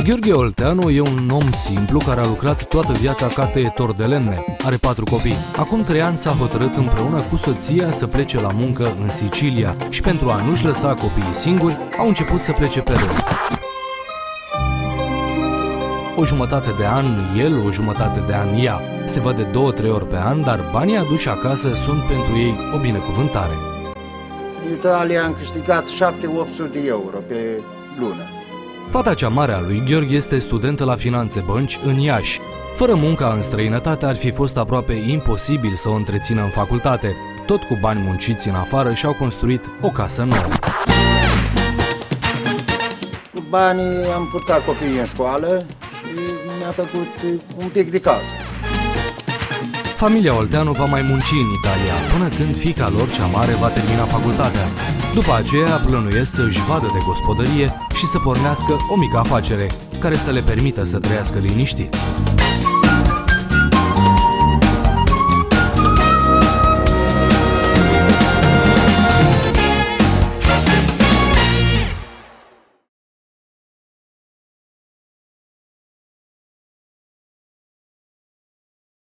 Gheorghe Olteanu e un om simplu care a lucrat toată viața ca tăietor de lemne. Are 4 copii. Acum 3 ani s-a hotărât împreună cu soția să plece la muncă în Sicilia și pentru a nu-și lăsa copiii singuri, au început să plece pe rând. O jumătate de an el, o jumătate de an ea. Se văd de 2-3 ori pe an, dar banii aduși acasă sunt pentru ei o binecuvântare. În Italia am câștigat 700-800 de euro pe lună. Fata cea mare a lui Gheorghe este studentă la Finanțe Bănci în Iași. Fără munca în străinătate ar fi fost aproape imposibil să o întrețină în facultate. Tot cu bani munciți în afară și-au construit o casă nouă. Cu banii am purtat copiii în școală și mi-a făcut un pic de casă. Familia Olteanu va mai munci în Italia, până când fiica lor cea mare va termina facultatea. După aceea plănuiesc să-și vadă de gospodărie și să pornească o mică afacere, care să le permită să trăiască liniștiți.